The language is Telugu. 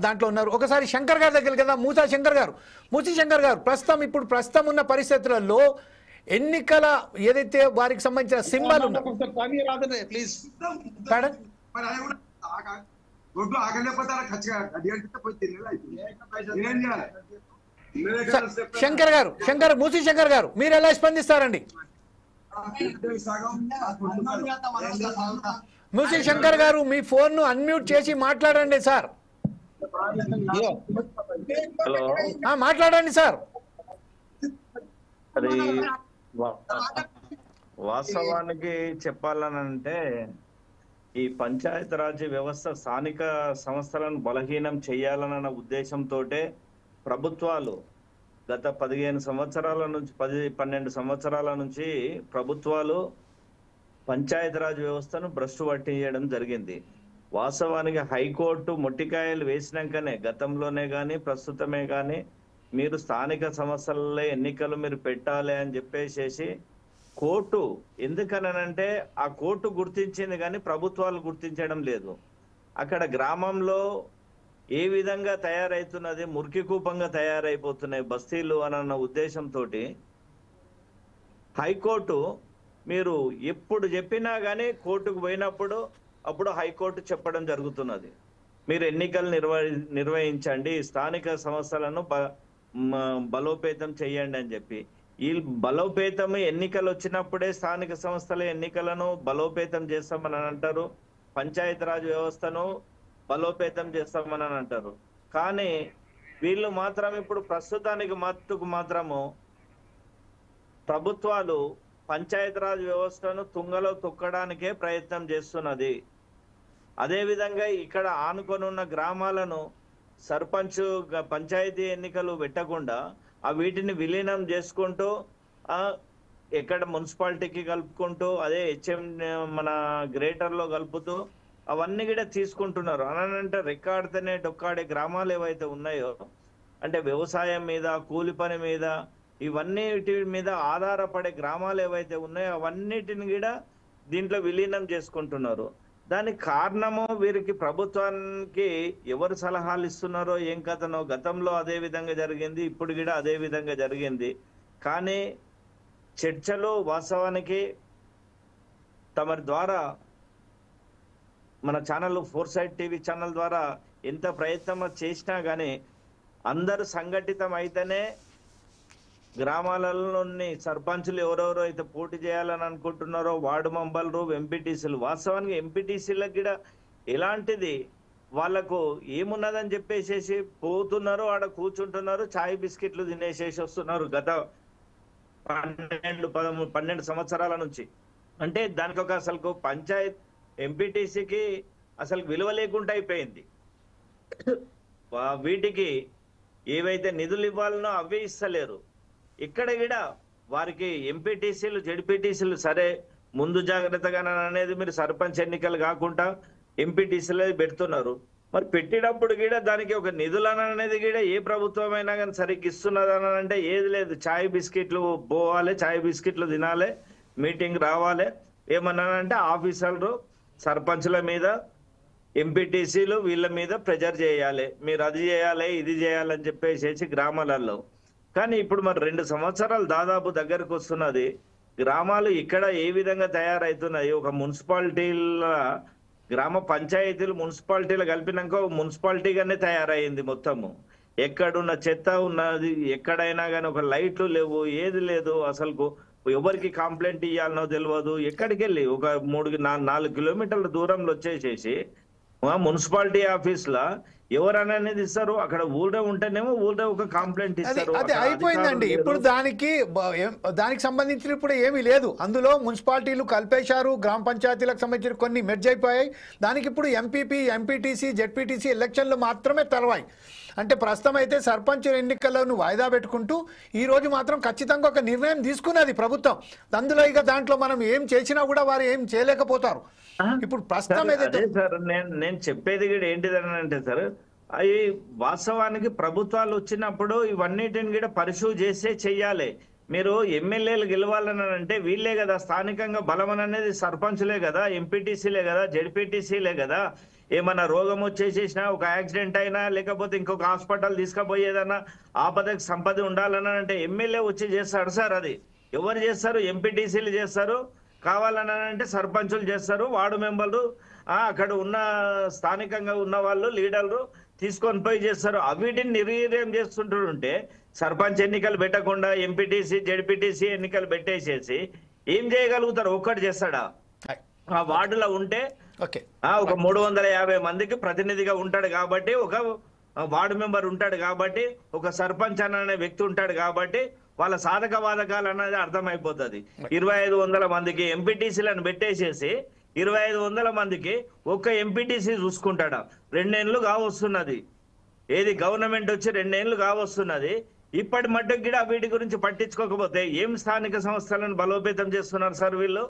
దాంట్లో ఉన్నారు. ఒకసారి శంకర్ గారి దగ్గరికి కదా, మూసా శంకర్ గారు. ప్రస్తుతం ఉన్న పరిస్థితులలో ఎన్నికల ఏదైతే వారికి సంబంధించిన సింబల్ ఉన్న ప్లీజ్ మూసీ శంకర్ గారు మీరు ఎలా స్పందిస్తారండి? మూసీ శంకర్ గారు మీ ఫోన్ ను అన్మ్యూట్ చేసి మాట్లాడండి సార్. హలో, మాట్లాడండి సార్. అది వాస్తవానికి చెప్పాలనంటే ఈ పంచాయతీరాజ్ వ్యవస్థ స్థానిక సంస్థలను బలహీనం చేయాలన్న ఉద్దేశంతో ప్రభుత్వాలు గత 15 సంవత్సరాల నుంచి 12 సంవత్సరాల నుంచి ప్రభుత్వాలు పంచాయతీరాజ్ వ్యవస్థను భ్రష్టు పట్టించడం జరిగింది. వాస్తవానికి హైకోర్టు మొట్టికాయలు వేసినాకనే గతంలోనే కానీ ప్రస్తుతమే కానీ మీరు స్థానిక సంస్థలలో ఎన్నికలు మీరు పెట్టాలి అని చెప్పేసి కోర్టు, ఎందుకనంటే ఆ కోర్టు గుర్తించింది కానీ ప్రభుత్వాలు గుర్తించడం లేదు. అక్కడ గ్రామంలో ఏ విధంగా తయారైతున్నది, మురికి కూపంగా తయారైపోతున్నాయి బస్తీలు అన్న ఉద్దేశంతో హైకోర్టు మీరు ఎప్పుడు చెప్పినా కానీ కోర్టుకు పోయినప్పుడు అప్పుడు హైకోర్టు చెప్పడం జరుగుతున్నది, మీరు ఎన్నికలు నిర్వహించండి, స్థానిక సంస్థలను బలోపేతం చేయండి అని చెప్పి. ఈ బలోపేతం ఎన్నికలు వచ్చినప్పుడే స్థానిక సంస్థల ఎన్నికలను బలోపేతం చేస్తామని అంటారు, పంచాయతీరాజ్ వ్యవస్థను బలోపేతం చేస్తామని అంటారు. కానీ వీళ్ళు మాత్రం ఇప్పుడు ప్రస్తుతానికి మాత్రము ప్రభుత్వాలు పంచాయతీరాజ్ వ్యవస్థను తుంగలో తొక్కడానికే ప్రయత్నం చేస్తున్నది. అదేవిధంగా ఇక్కడ ఆనుకొని ఉన్న గ్రామాలను సర్పంచ్ పంచాయతీ ఎన్నికలు పెట్టకుండా వీటిని విలీనం చేసుకుంటూ ఎక్కడ మున్సిపాలిటీకి కలుపుకుంటూ అదే హెచ్ఎం మన గ్రేటర్లో కలుపుతూ అవన్నీ కూడా తీసుకుంటున్నారు. అనంటే రెక్కాడితేనే డొక్కాడే గ్రామాలు ఏవైతే ఉన్నాయో, అంటే వ్యవసాయం మీద, కూలి పని మీద, ఇవన్నిటి మీద ఆధారపడే గ్రామాలు ఏవైతే ఉన్నాయో అవన్నిటిని కూడా దీంట్లో విలీనం చేసుకుంటున్నారు. దానికి కారణము వీరికి ప్రభుత్వానికి ఎవరు సలహాలు ఇస్తున్నారో ఏం కథనో గతంలో అదే విధంగా జరిగింది, ఇప్పుడు కూడా అదే విధంగా జరిగింది. కానీ చర్చలు వాస్తవానికి తమరి ద్వారా మన ఛానల్ ఫోర్సైట్ టీవీ ఛానల్ ద్వారా ఎంత ప్రయత్నం చేసినా కానీ అందరూ సంఘటితం అయితేనే గ్రామాలలోని సర్పంచులు ఎవరెవరో అయితే పోటీ చేయాలని అనుకుంటున్నారో, వార్డు మెంబర్లు, ఎంపీటీసీలు, వాస్తవానికి ఎంపీటీసీలకు కూడా ఎలాంటిది వాళ్ళకు ఏమున్నదని చెప్పేసి పోతున్నారు, ఆడ కూర్చుంటున్నారు, చాయ్ బిస్కెట్లు తినేసేసి వస్తున్నారు గత 12 సంవత్సరాల నుంచి. అంటే దానికి ఒక అసలు పంచాయత్ ఎంపీటీసీకి అసలు విలువ లేకుండా అయిపోయింది. వీటికి ఏవైతే నిధులు ఇవ్వాలనో అవే ఇస్తలేరు. ఇక్కడ కూడా వారికి ఎంపీటీసీలు, జెడ్పీటీసీలు సరే ముందు జాగ్రత్తగా అనేది మీరు సర్పంచ్ ఎన్నికలు కాకుండా ఎంపీటీసీలు పెడుతున్నారు. మరి పెట్టినప్పుడు కూడా దానికి ఒక నిధులు అనేది కూడా ఏ ప్రభుత్వం అయినా కానీ సరిగ్గా ఇస్తున్నదని అంటే ఏది లేదు. చాయ్ బిస్కెట్లు పోవాలి, చాయ్ బిస్కెట్లు తినాలి, మీటింగ్ రావాలి, ఏమన్నానంటే ఆఫీసర్లు సర్పంచుల మీద, ఎంపీటీసీలు వీళ్ళ మీద ప్రెజర్ చేయాలి, మీరు అది చేయాలి, ఇది చేయాలని చెప్పేసి గ్రామాలలో. కానీ ఇప్పుడు మరి 2 సంవత్సరాలు దాదాపు దగ్గరకు వస్తున్నది. గ్రామాలు ఇక్కడ ఏ విధంగా తయారవుతున్నాయి, ఒక మున్సిపాలిటీల గ్రామ పంచాయతీలు మున్సిపాలిటీలు కలిపినాక మున్సిపాలిటీగానే తయారైంది మొత్తము. ఎక్కడున్న చెత్త ఉన్నది, ఎక్కడైనా కానీ ఒక లైట్లు లేవు, ఏది లేదు, అసలు ఎవరికి కంప్లైంట్ ఇవ్వాలనో తెలియదు. ఎక్కడికి వెళ్ళి ఒక 3-4 కిలోమీటర్ల దూరంలో వచ్చేసేసి మున్సిపాలిటీ ఆఫీస్ లా ఎవరనేది ఇస్తారు, అక్కడ ఊళ్ళో ఉంటేనేమో ఊళ్ళో ఒక కంప్లైంట్ ఇస్తారు. అదే అయిపోయిందండి. ఇప్పుడు దానికి సంబంధించిన ఇప్పుడు ఏమీ లేదు. అందులో మున్సిపాలిటీలు కలిపేశారు, గ్రామ పంచాయతీలకు సంబంధించిన కొన్ని మెర్జ్ అయిపోయాయి. దానికి ఇప్పుడు ఎంపీపీ, ఎంపీటీసీ, జెడ్పీటీసీ ఎలక్షన్లు మాత్రమే తెరవాయి. అంటే ప్రస్తుతం అయితే సర్పంచ్ ఎన్నికలను వాయిదా పెట్టుకుంటూ ఈ రోజు మాత్రం ఖచ్చితంగా ఒక నిర్ణయం తీసుకున్నది ప్రభుత్వం. అందులో ఇక దాంట్లో మనం ఏం చేసినా కూడా వారు ఏం చేయలేకపోతారు. ఇప్పుడు ప్రస్తుతం ఏదైతే సార్ నేను చెప్పేది కూడా ఏంటిదని అంటే సార్, అవి వాస్తవానికి ప్రభుత్వాలు వచ్చినప్పుడు ఇవన్నిటిని కూడా పరిశీలి చేసే చెయ్యాలి. మీరు ఎమ్మెల్యేలు గెలవాలని అంటే వీళ్ళే కదా స్థానికంగా బలం అనేది, సర్పంచులే కదా, ఎంపీటీసీలే కదా, జెడ్పీటీసీలే కదా. ఏమన్నా రోగం వచ్చేసేసినా, ఒక యాక్సిడెంట్ అయినా, లేకపోతే ఇంకొక హాస్పిటల్ తీసుకుపోయేదన్నా, ఆపదకు సంపద ఉండాలన్నా అంటే ఎమ్మెల్యే వచ్చి చేస్తాడు సార్. అది ఎవరు చేస్తారు? ఎంపీటీసీలు చేస్తారు. కావాలని అంటే సర్పంచులు చేస్తారు, వార్డు మెంబర్లు, అక్కడ ఉన్న స్థానికంగా ఉన్న వాళ్ళు లీడర్లు తీసుకొని పోయి చేస్తారు. వీటిని నిర్వీర్యం చేస్తుంటుంటే సర్పంచ్ ఎన్నికలు పెట్టకుండా ఎంపీటీసీ జెడ్పీటీసీ ఎన్నికలు పెట్టేసేసి ఏం చేయగలుగుతారు? ఒక్కటి చేస్తాడా? ఆ వార్డులో ఉంటే ఒక 350 మందికి ప్రతినిధిగా ఉంటాడు కాబట్టి, ఒక వార్డు మెంబర్ ఉంటాడు కాబట్టి, ఒక సర్పంచ్ అనే వ్యక్తి ఉంటాడు కాబట్టి వాళ్ళ సాధక బాధకాలు అనేది అర్థమైపోతుంది. 2500 మందికి ఎంపీటీసీలను పెట్టేసేసి 2500 మందికి ఒక్క ఎంపీటీసీ చూసుకుంటాడా? 2 ఏళ్ళు కావస్తున్నది. ఏది గవర్నమెంట్ వచ్చి 2 ఏళ్ళు కావస్తున్నది. ఇప్పటి మట్టుకు కూడా వీటి గురించి పట్టించుకోకపోతే ఏం స్థానిక సంస్థలను బలోపేతం చేస్తున్నారు సార్ వీళ్ళు?